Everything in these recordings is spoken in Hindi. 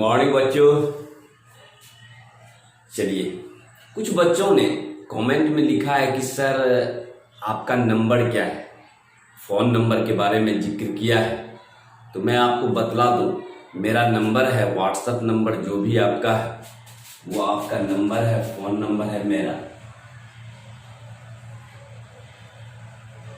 मॉर्निंग बच्चों। चलिए, कुछ बच्चों ने कमेंट में लिखा है कि सर आपका नंबर क्या है, फ़ोन नंबर के बारे में जिक्र किया है। तो मैं आपको बतला दूं, मेरा नंबर है, व्हाट्सएप नंबर जो भी आपका है वो आपका नंबर है, फ़ोन नंबर है मेरा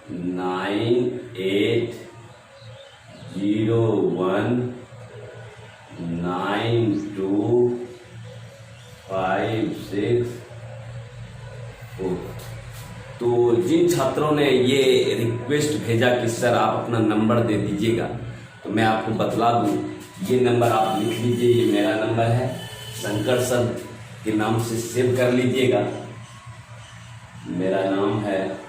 98019256। तो जिन छात्रों ने ये रिक्वेस्ट भेजा कि सर आप अपना नंबर दे दीजिएगा, तो मैं आपको बतला दूं, ये नंबर आप लिख लीजिए, ये मेरा नंबर है। शंकर सर के नाम से सेव कर लीजिएगा। मेरा नाम है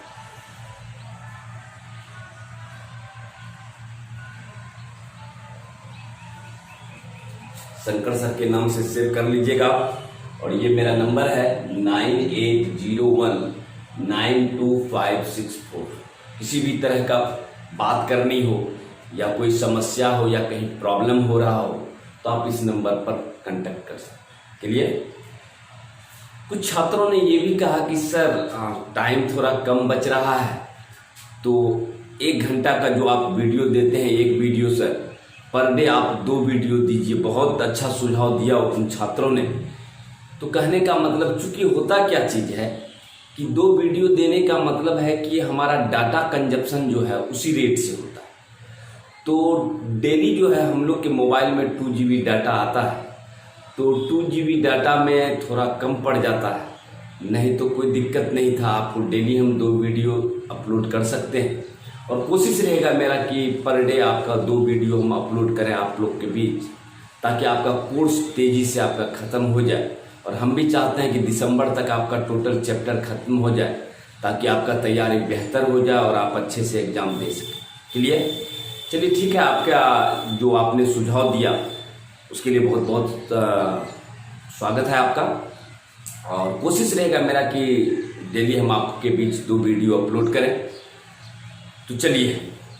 शंकर सर के नाम से सेव कर लीजिएगा। और ये मेरा नंबर है 9801925564। किसी भी तरह का बात करनी हो या कोई समस्या हो या कहीं प्रॉब्लम हो रहा हो तो आप इस नंबर पर कांटेक्ट कर सकते। चलिए, कुछ छात्रों ने ये भी कहा कि सर टाइम थोड़ा कम बच रहा है, तो 1 घंटा का जो आप वीडियो देते हैं, एक वीडियो सर पर डे आप 2 वीडियो दीजिए। बहुत अच्छा सुझाव दिया उन छात्रों ने। तो कहने का मतलब, चूंकि होता क्या चीज़ है कि 2 वीडियो देने का मतलब है कि हमारा डाटा कंजप्शन जो है उसी रेट से होता है। तो डेली जो है हम लोग के मोबाइल में 2 GB डाटा आता है, तो 2 GB डाटा में थोड़ा कम पड़ जाता है। नहीं तो कोई दिक्कत नहीं था, आपको डेली हम 2 वीडियो अपलोड कर सकते हैं। और कोशिश रहेगा मेरा कि पर डे आपका 2 वीडियो हम अपलोड करें आप लोग के बीच, ताकि आपका कोर्स तेज़ी से आपका ख़त्म हो जाए। और हम भी चाहते हैं कि दिसंबर तक आपका टोटल चैप्टर ख़त्म हो जाए, ताकि आपका तैयारी बेहतर हो जाए और आप अच्छे से एग्ज़ाम दे सकें। क्लियर? चलिए ठीक है, आपका जो आपने सुझाव दिया उसके लिए बहुत बहुत स्वागत है आपका। और कोशिश रहेगा मेरा कि डेली हम आपके बीच 2 वीडियो अपलोड करें। तो चलिए,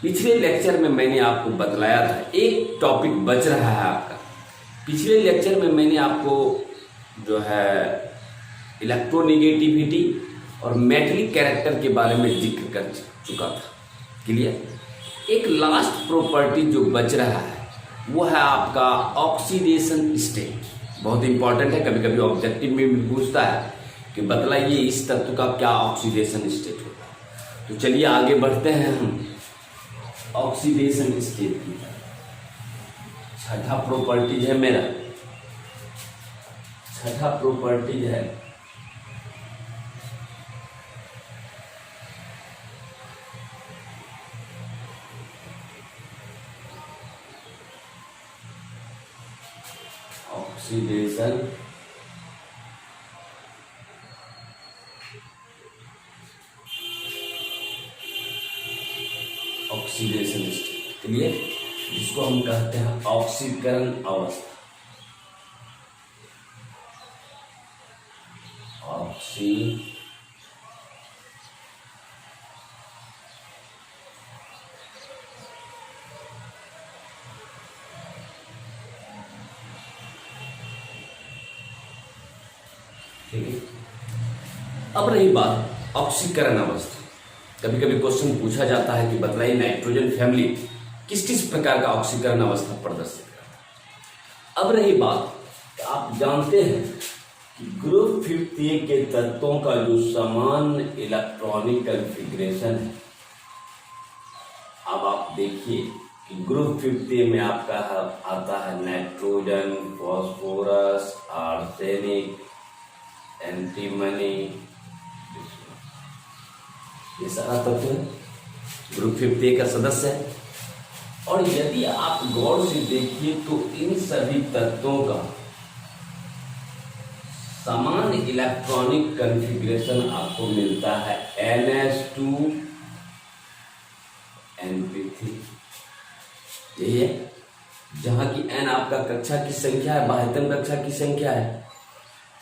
पिछले लेक्चर में मैंने आपको बतलाया था, एक टॉपिक बच रहा है आपका। पिछले लेक्चर में मैंने आपको जो है इलेक्ट्रोनेगेटिविटी और मेटलिक कैरेक्टर के बारे में जिक्र कर चुका था। क्लियर? एक लास्ट प्रॉपर्टी जो बच रहा है वो है आपका ऑक्सीडेशन स्टेट। बहुत इंपॉर्टेंट है, कभी कभी ऑब्जेक्टिव में भी पूछता है कि बतलाइए इस तत्व का क्या ऑक्सीडेशन स्टेट होता है। तो चलिए आगे बढ़ते हैं हम ऑक्सीडेशन स्टेट की। छठा प्रॉपर्टीज है मेरा, छठा प्रॉपर्टीज है ऑक्सीडेशन ऑक्सीडेशन स्टेट। क्लियर? जिसको हम कहते हैं ऑक्सीकरण अवस्था। ठीक है, अब रही बात ऑक्सीकरण अवस्था। कभी कभी क्वेश्चन पूछा जाता है कि बतलाइए नाइट्रोजन फैमिली किस किस प्रकार का ऑक्सीकरण अवस्था प्रदर्शित करता है। अब रही बात, आप जानते हैं कि ग्रुप 50 के तत्वों का जो समान इलेक्ट्रॉनिक कॉन्फ़िगरेशन है। अब आप देखिए कि ग्रुप 50 में आपका आता है नाइट्रोजन, फॉस्फोरस, आर्सेनिक, एंटीमनी, ये सारा तत्व ग्रुप 50 का सदस्य है। और यदि आप गौर से देखिए तो इन सभी तत्वों का समान इलेक्ट्रॉनिक कॉन्फ़िगरेशन आपको मिलता है NH2NP3। यही है, जहां की N आपका कक्षा की संख्या है, बाह्यतम कक्षा की संख्या है।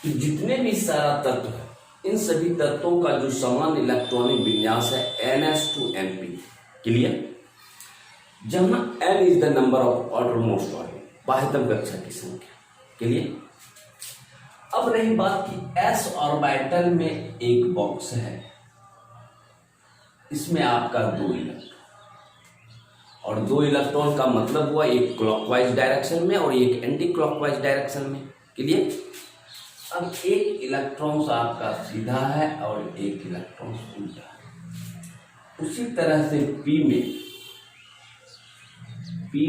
तो जितने भी सारा तत्व है, इन सभी तत्वों का जो समान इलेक्ट्रॉनिक विन्यास है NH2NP3। क्लियर? जहां N is the number of outermost orbit, बाह्यतम कक्षा की संख्या, क्लियर। अब रही बात कि s ऑर्बिटल में एक बॉक्स है, इसमें आपका 2 इलेक्ट्रॉन, और 2 इलेक्ट्रॉन का मतलब हुआ एक क्लॉकवाइज डायरेक्शन में और एक एंटी क्लॉकवाइज डायरेक्शन में। क्लियर। अब एक इलेक्ट्रॉन आपका सीधा है और एक इलेक्ट्रॉन उल्टा है। उसी तरह से p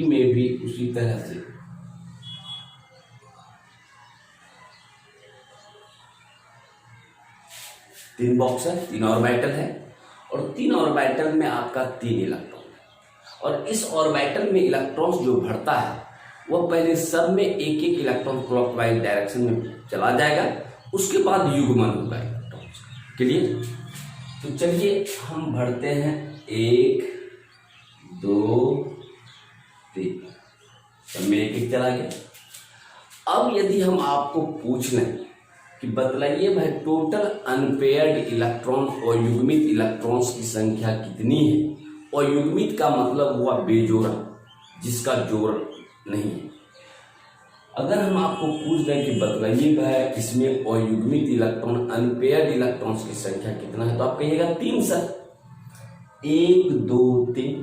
में भी उसी तरह से तीन बॉक्स है, 3 ऑर्बिटल है, और 3 ऑर्बिटल में आपका 3 इलेक्ट्रॉन है। और इस ऑर्बिटल में इलेक्ट्रॉन्स जो भरता है वह पहले सब में एक एक इलेक्ट्रॉन क्लॉकवाइज डायरेक्शन में चला जाएगा, उसके बाद युग्मन होगा इलेक्ट्रॉन्स का। क्लियर। तो चलिए हम भरते हैं 1 2 3, सब में एक एक चला गया। अब यदि हम आपको पूछ लें कि बतलाइए भाई टोटल अनपेयर्ड इलेक्ट्रॉन और युग्मित इलेक्ट्रॉन्स की संख्या कितनी है, और युग्मित का मतलब हुआ बेजोड़ा, जिसका जोड़ नहीं है। अगर हम आपको पूछ दें कि बतलाइए भाई इसमें अयुग्मित इलेक्ट्रॉन अनपेयर्ड इलेक्ट्रॉन्स की संख्या कितना है, तो आप कहिएगा 3 सर, 1 2 3।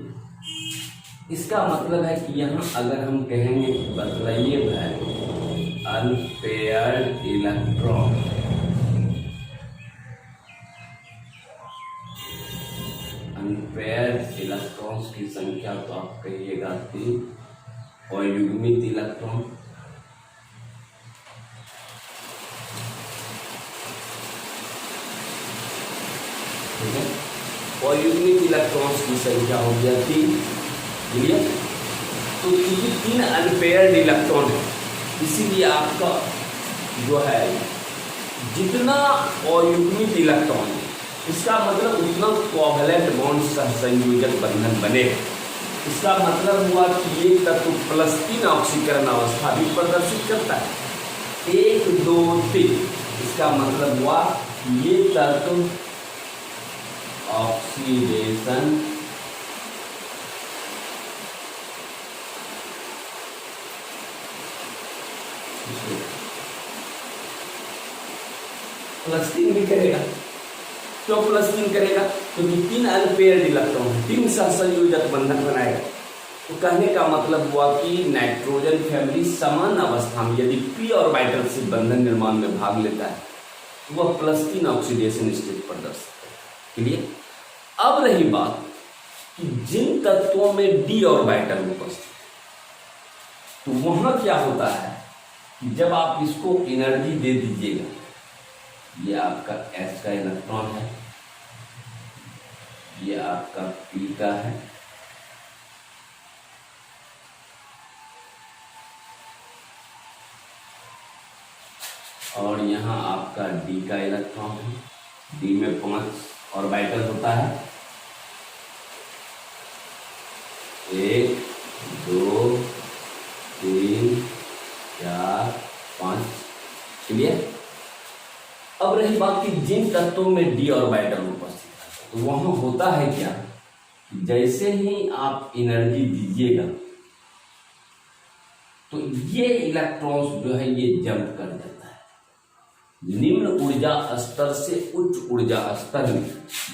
इसका मतलब है कि यहाँ अगर हम कहेंगे बतलाइए भाई अनपेयर्ड इलेक्ट्रॉन, अनपेयर्ड इलेक्ट्रॉन्स की संख्या, तो आप कहिएगा 3, और युग्मित इलेक्ट्रॉन ठीक है, और युग्मित इलेक्ट्रॉन्स की संख्या हो गया 3। क्लियर। तो क्योंकि 3 अनपेयर्ड इलेक्ट्रॉन है, इसीलिए आपका जो है जितना अयुग्मित इलेक्ट्रॉन है इसका मतलब उतना कोवैलेंट बॉन्ड सहसंयोजक बंधन बनेगा। इसका मतलब हुआ कि ये तत्व +3 ऑक्सीकरण अवस्था भी प्रदर्शित करता है। 1 2 3, इसका मतलब हुआ ये तत्व ऑक्सीडेशन +3 भी करेगा। क्यों +3 करेगा? क्योंकि 3 अनपेयर्ड इलेक्ट्रॉन है, 3 सहसंयोजक बंधन बनाएगा। तो कहने का मतलब हुआ कि नाइट्रोजन फैमिली समान अवस्था में यदि p ऑर्बिटल से बंधन निर्माण में भाग लेता है तो वह +3 ऑक्सीडेशन स्टेट प्रदर्शित करेगा। क्लियर। अब रही बात कि जिन तत्वों में d ऑर्बिटल उपस्थित, तो वहां क्या होता है कि जब आप इसको एनर्जी दे दीजिएगा, ये आपका S का इलेक्ट्रॉन है, ये आपका P का है, और यहाँ आपका D का इलेक्ट्रॉन है। D में 5 ऑर्बिटल होता है, 1 2 3 4 5। क्लियर। अब रही बात कि जिन तत्वों में d ऑर्बिटल उपस्थित है, तो वहां होता है क्या, जैसे ही आप एनर्जी दीजिएगा तो ये इलेक्ट्रॉन्स जो है ये जंप कर जाता है निम्न ऊर्जा स्तर से उच्च ऊर्जा स्तर में,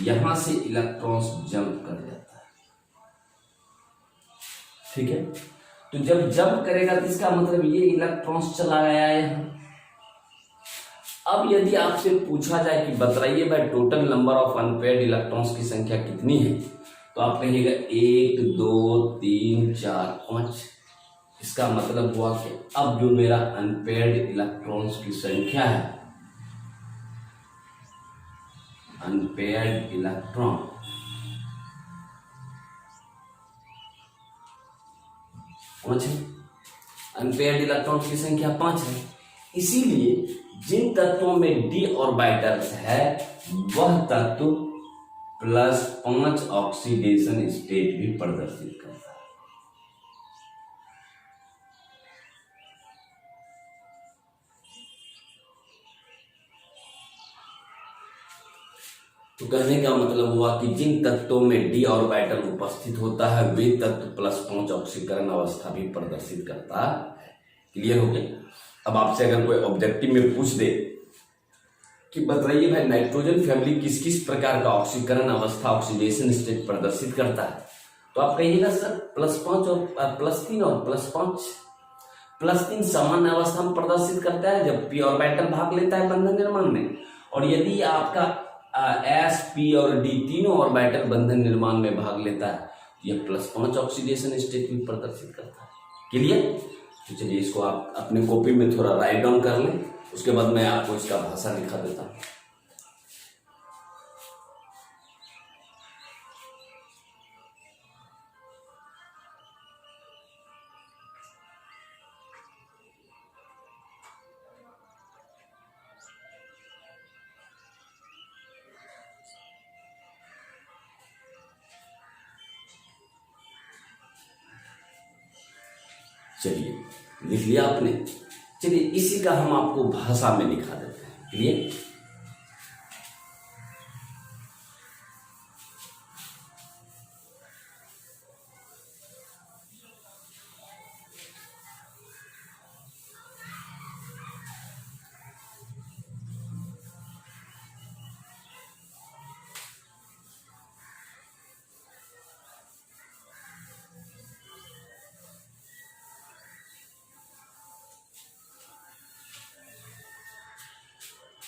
यहां से इलेक्ट्रॉन्स जंप कर जाता है। ठीक है। तो जब जंप करेगा तो इसका मतलब ये इलेक्ट्रॉन्स चला गया यहाँ। अब यदि आपसे पूछा जाए कि बताइए भाई total number of unpaired electrons की संख्या कितनी है, तो आप कहिएगा 1 2 3 4 5। इसका मतलब हुआ कि अब जो मेरा अनपेयर्ड इलेक्ट्रॉन्स की संख्या है, अनपेयर्ड इलेक्ट्रॉन अनपेयर्ड इलेक्ट्रॉन्स की संख्या 5 है। इसीलिए जिन तत्वों में d ऑर्बिटल्स है वह तत्व +5 ऑक्सीडेशन स्टेट भी प्रदर्शित करता है। तो कहने का मतलब हुआ कि जिन तत्वों में d ऑर्बिटल उपस्थित होता है वे तत्व +5 ऑक्सीकरण अवस्था भी प्रदर्शित करता है। क्लियर हो गया। अब आपसे अगर कोई ऑब्जेक्टिव में पूछ दे कि बताइए भाई नाइट्रोजन फैमिली किस किस प्रकार का ऑक्सीकरण अवस्था ऑक्सीडेशन स्टेट प्रदर्शित करता है, तो आप कहिएगा सर +5 और +3 और +5। +3 सामान्य अवस्था में प्रदर्शित करता है जब p ऑर्बिटल भाग लेता है बंधन निर्माण में, और यदि आपका s p और d तीनों ऑर्बिटल बंधन निर्माण में भाग लेता है तो यह +5 ऑक्सीडेशन स्टेट भी प्रदर्शित करता है। क्लियर? तो चलिए इसको आप अपने कॉपी में थोड़ा राइट डाउन कर लें, उसके बाद मैं आपको इसका भाषा लिखा देता हूँ। चलिए लिख लिया आपने। चलिए इसी का हम आपको भाषा में दिखा देते हैं। क्लियर?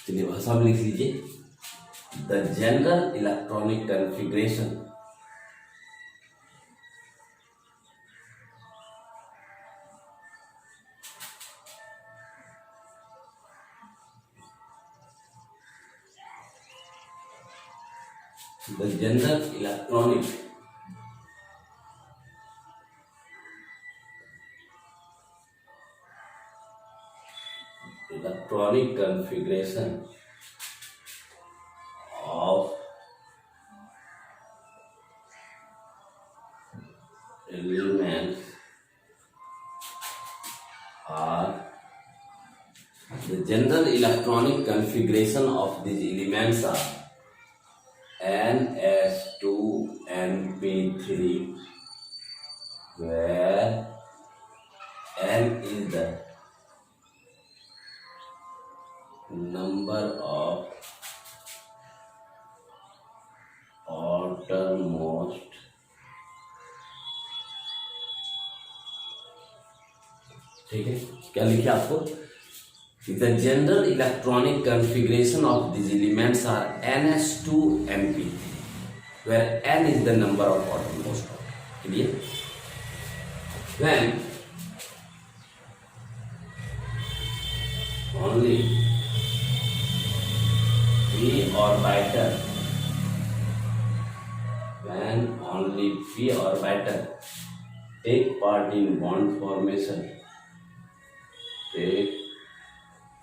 चलिए भाषा में लिख लीजिए। The general electronic configuration electronic configuration of elements are the general electronic configuration of these elements are NS2 NP3, where N is the number of outermost ठीक है, क्या लिखे आपको? The general electronic configuration of these elements are NS2 MP, where N is the number of outermost. Clear? When only p orbital take part in bond formation, take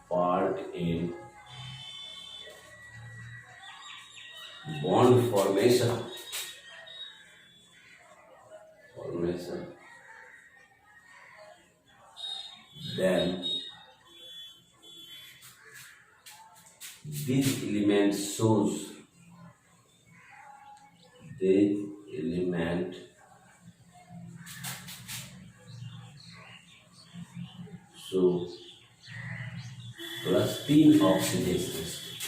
part in bond formation, then these elements shows +3 oxidation state.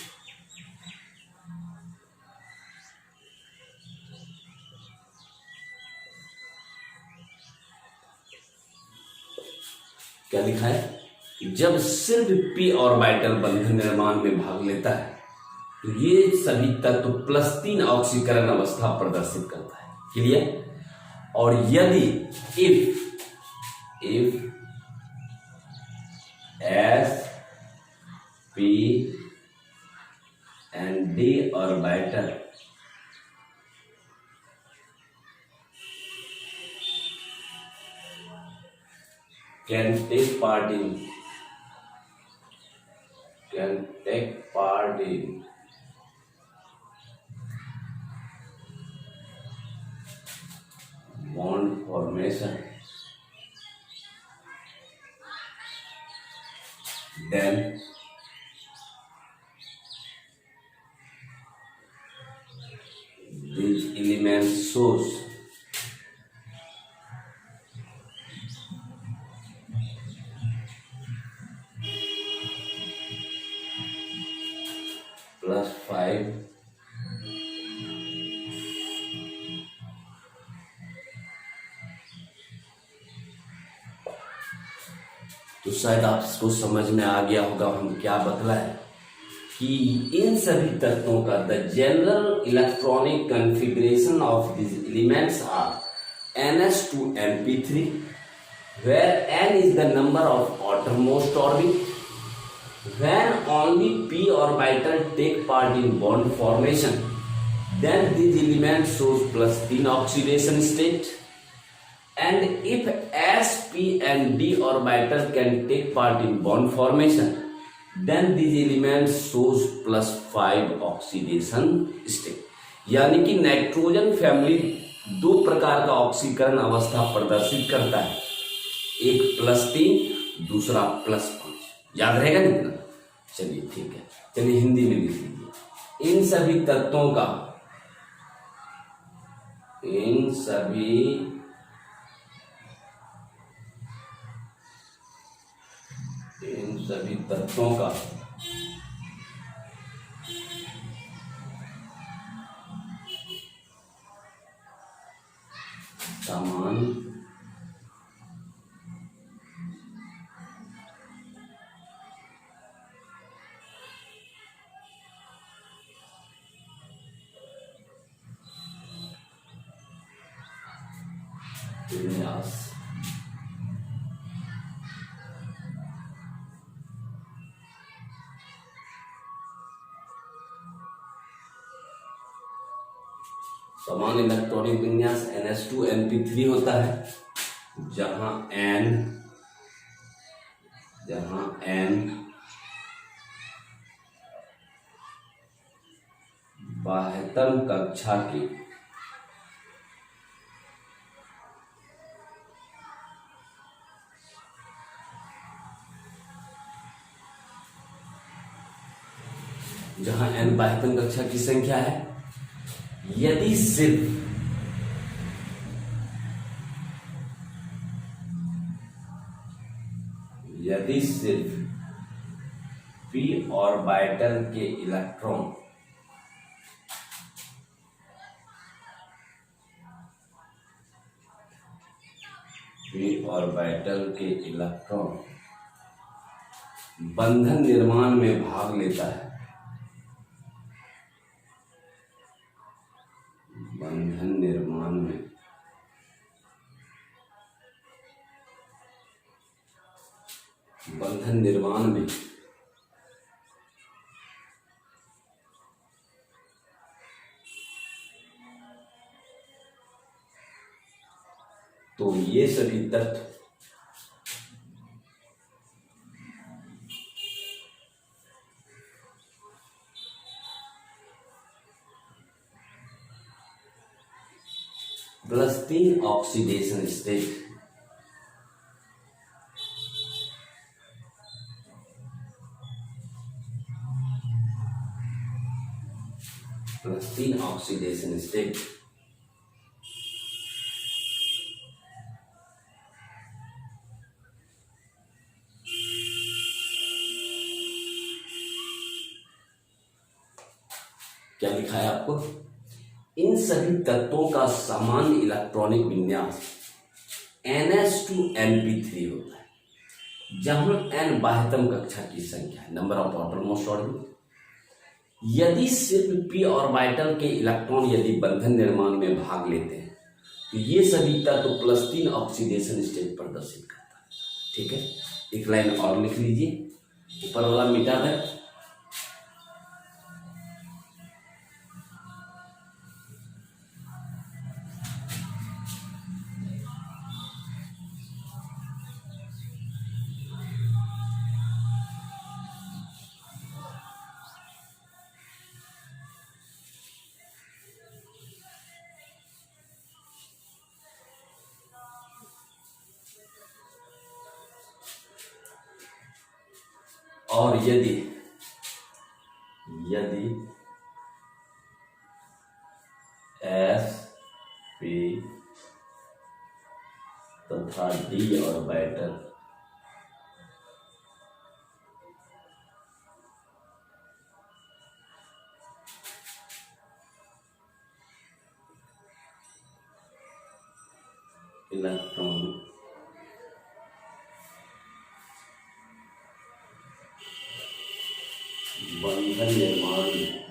क्या लिखा है? जब सिर्फ p ऑर्बिटल बंधन निर्माण में भाग लेता है तो ये सभी तत्व +3 ऑक्सीकरण अवस्था प्रदर्शित करता है। क्लियर? और यदि if S P and D orbital can take part in bond formation, then these elements shows तो शायद आपको समझ में आ गया होगा हम क्या बतला है कि इन सभी तत्वों का the general electronic configuration of this elements are ns2 np3 where n is the number of outermost orbit. When only p orbital take part in bond formation, then this element shows +3 oxidation state. And if s, p and d orbital can take part in bond formation, then this element shows +5 oxidation state. यानी कि नाइट्रोजन फैमिली दो प्रकार का ऑक्सीकरण अवस्था प्रदर्शित करता है, एक +3 दूसरा +5। याद रहेगा कितना? चलिए ठीक है, चलिए हिंदी में लिख लीजिए। इन सभी तत्वों का समान विन्यास समान इलेक्ट्रॉनिक विन्यास ns2 np3 होता है, जहां n बाह्यतम कक्षा की संख्या है। यदि सिर्फ p ऑर्बिटल के इलेक्ट्रॉन बंधन निर्माण में भाग लेता है, बंधन निर्माण में तो ये सभी तत्व +3 ऑक्सीडेशन स्टेट क्या लिखा है आपको? इन सभी तत्वों का समान इलेक्ट्रॉनिक विन्यास ns2 np3 होता है, जहां n बाह्यतम कक्षा की संख्या है, नंबर ऑफ आउटरमोस्ट ऑर्बिट। यदि सिर्फ p ऑर्बिटल के इलेक्ट्रॉन यदि बंधन निर्माण में भाग लेते हैं तो ये सभी तत्व +3 ऑक्सीडेशन स्टेट प्रदर्शित करता है। ठीक है, एक लाइन और लिख लीजिए, ऊपर वाला मिटा दें। और यदि s, p तथा d ऑर्बिटल इलेक्ट्रॉन निर्माण में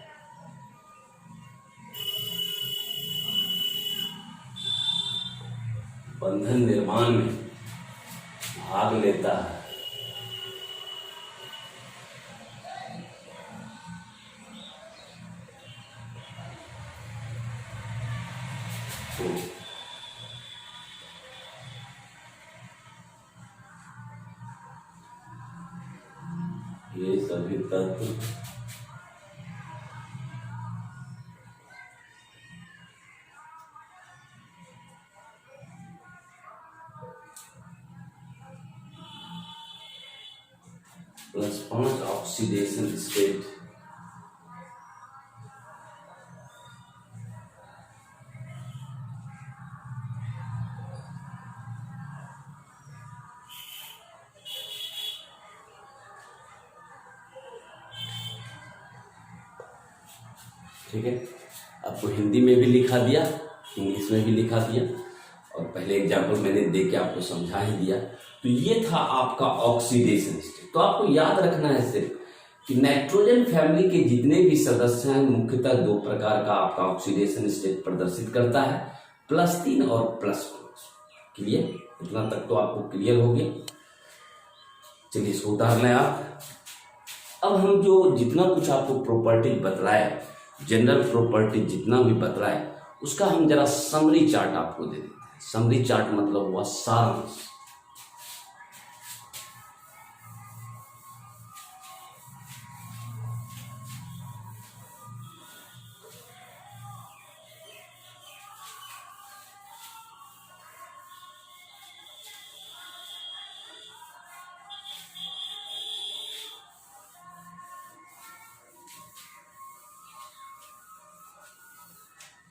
बंधन निर्माण में भाग लेता है तो ये सभी तत्व प्लस 5 ऑक्सीडेशन स्टेट ठीक है। आपको हिंदी में भी लिखा दिया, इंग्लिश में भी लिखा दिया, और पहले एग्जाम्पल मैंने दे के आपको समझा ही दिया। तो ये था आपका ऑक्सीडेशन स्टेट। तो आपको याद रखना है सिर्फ कि नाइट्रोजन फैमिली के जितने भी सदस्य हैं मुख्यतः दो प्रकार का आपका ऑक्सीडेशन स्टेट प्रदर्शित करता है, +3 और +5। क्लियर? इतना तक तो आपको क्लियर हो गया। चलिए इसको उतार लें आप। अब हम जो जितना कुछ आपको प्रॉपर्टी बतलाया, जनरल प्रॉपर्टी जितना भी बतलाया, उसका हम जरा समरी चार्ट आपको दे देते हैं। समरी चार्ट मतलब हुआ सारांश।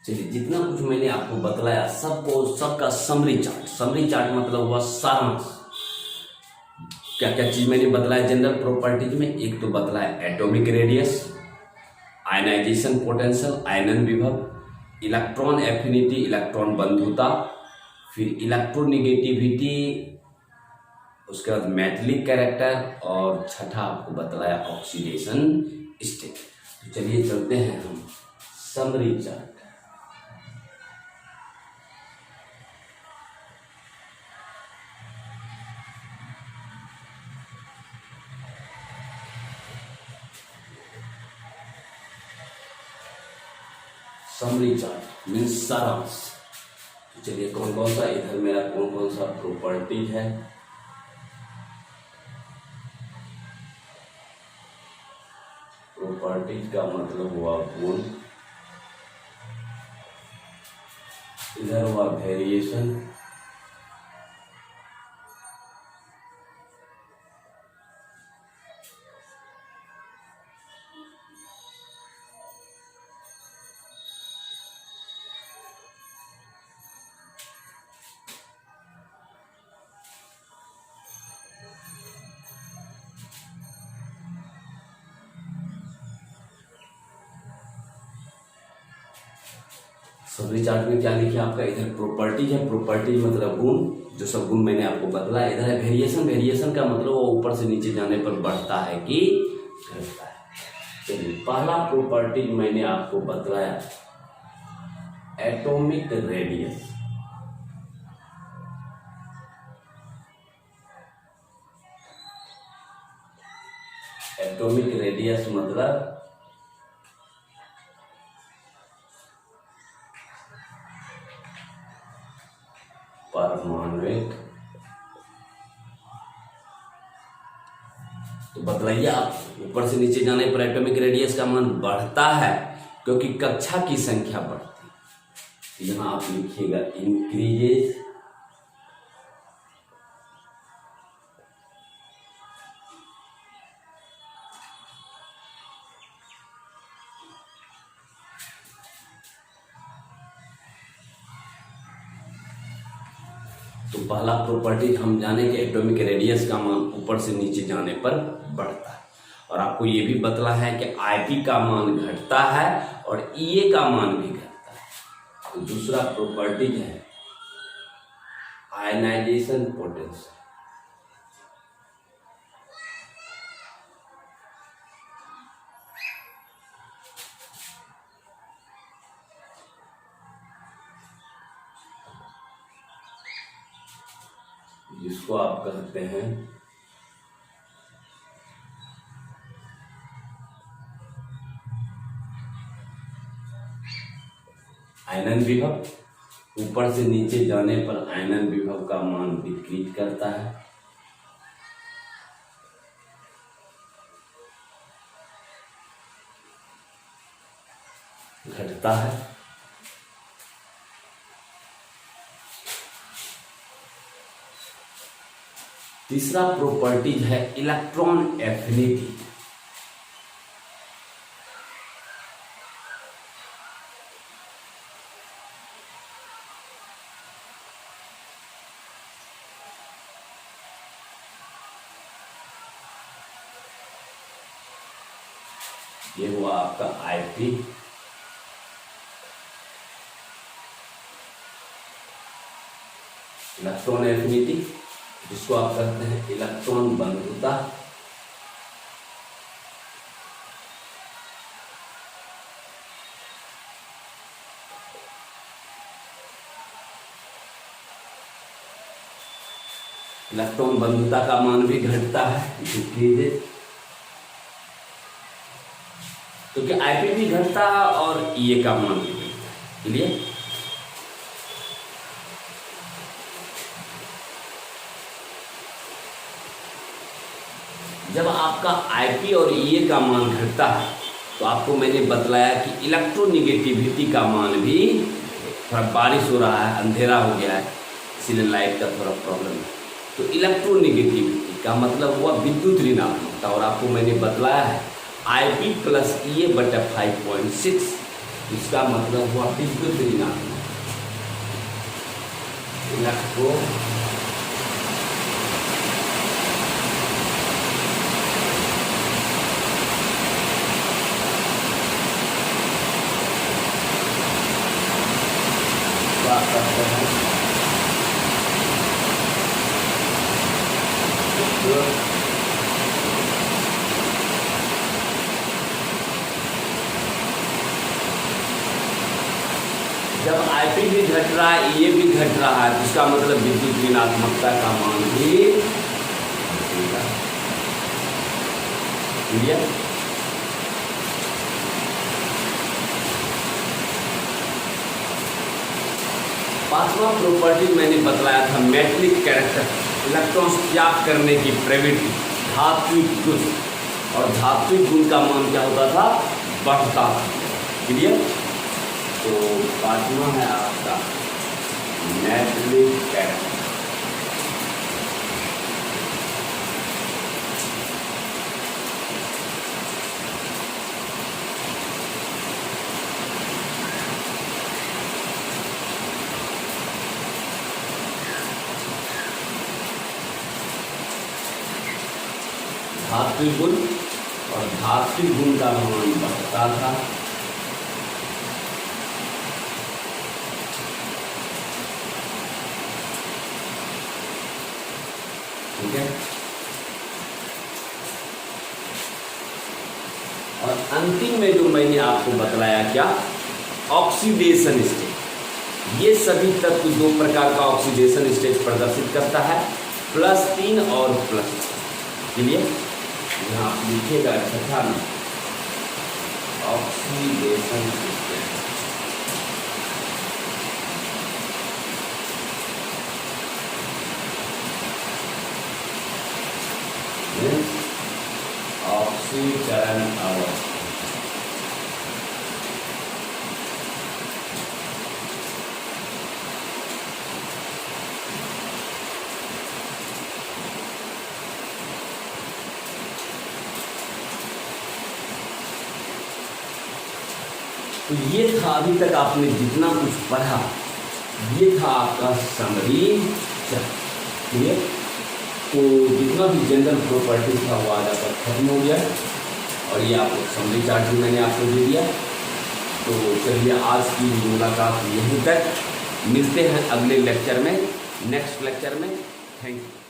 चलिए जितना कुछ मैंने आपको बतलाया सबका समरी चार्ट मतलब हुआ सारांश। क्या क्या चीज मैंने बतलाया जनरल प्रॉपर्टीज में? एक तो बतलाया एटॉमिक रेडियस, आयनाइजेशन पोटेंशियल आयनन विभव, इलेक्ट्रॉन एफिनिटी इलेक्ट्रॉन बंधुता, फिर इलेक्ट्रोनिगेटिविटी, उसके बाद मेटेलिक कैरेक्टर, और छठा आपको बतलाया ऑक्सीडेशन स्टेट। तो चलिए चलते हैं हम summary chart. Summary chart means सारांश। तो चलिए कौन कौन सा इधर मेरा कौन कौन सा प्रॉपर्टी है। प्रॉपर्टी का मतलब हुआ गुण, इधर हुआ वेरिएशन, समरी चार्ट में क्या लिखे आपका? इधर प्रॉपर्टी है, प्रॉपर्टी मतलब गुण, जो सब गुण मैंने आपको बतलाया। इधर है वेरिएशन का मतलब वो ऊपर से नीचे जाने पर बढ़ता है कि घटता है। चलिए पहला प्रॉपर्टी मैंने आपको बतलाया एटॉमिक रेडियस। एटॉमिक रेडियस मतलब परमाणुक। तो बतलाइए आप, ऊपर से नीचे जाने पर एटॉमिक रेडियस का मान बढ़ता है क्योंकि कक्षा की संख्या बढ़ती है। यहां आप लिखिएगा इंक्रीजेज तो पहला प्रॉपर्टी हम जाने कि एटॉमिक रेडियस का मान ऊपर से नीचे जाने पर बढ़ता है। और आपको ये भी बतला है कि आईपी का मान घटता है और ईए का मान भी घटता है। तो दूसरा प्रॉपर्टी है आयनाइजेशन पोटेंशियल। जिसको आप कहते हैं आयनन विभव। ऊपर से नीचे जाने पर आयनन विभव का मान विपरीत करता है। घटता है। तीसरा प्रॉपर्टीज है इलेक्ट्रॉन एफिनिटी। ये हुआ आपका आईपी। इलेक्ट्रॉन एफिनिटी, जिसको आप कहते हैं इलेक्ट्रॉन बंधुता। इलेक्ट्रॉन बंधुता का मान भी घटता है, तो क्या आईपी भी घटता है और ईए का मान भी घटता है। क्लियर? जब आपका आईपी और ईए का मान घटता है तो आपको मैंने बतलाया कि इलेक्ट्रोनिगेटिविटी का मान भी, थोड़ा बारिश हो रहा है, अंधेरा हो गया है, इसीलिए लाइट का थोड़ा प्रॉब्लम है। तो इलेक्ट्रोनिगेटिविटी का मतलब हुआ विद्युत ऋणात्मकता, और आपको मैंने बतलाया है आईपी प्लस ईए बटा 5.6, इसका मतलब हुआ विद्युत ऋणात्मकता। इलेक्ट्रो जब आईपी भी घट रहा है, ये भी घट रहा है, तो इसका मतलब विद्युत ऋणात्मकता का मान भी घटेगा। क्लियर? पांचवा प्रॉपर्टी मैंने बतलाया था मेटलिक कैरेक्टर, इलेक्ट्रॉन्स त्याग करने की प्रवृत्ति, धात्विक गुण, और धात्विक गुण का मान क्या होता था? बढ़ता था। क्लियर? तो पांचवा है आपका मेटलिक कैरेक्टर। धात्विक गुण, और धात्विक गुण का मान बढ़ता था। ठीक है? और अंतिम में जो मैंने आपको बतलाया क्या? Oxidation state. ये सभी तत्व दो प्रकार का ऑक्सीडेशन स्टेट प्रदर्शित करता है, +3 और +4। चलिए यहाँ आप लिखिएगा छठा में ऑक्सीडेशन स्टेट। ऑक्सीकरण अवस्था। तो ये था अभी तक आपने जितना कुछ पढ़ा, ये था आपका समरी चैप्टर। तो जितना भी जनरल प्रॉपर्टी था वो आज आपका खत्म हो गया, और ये आपको समरी चार्ट भी मैंने आपको दे दिया। तो चलिए आज की मुलाकात यहीं तक, मिलते हैं अगले लेक्चर में, नेक्स्ट लेक्चर में। Thank you.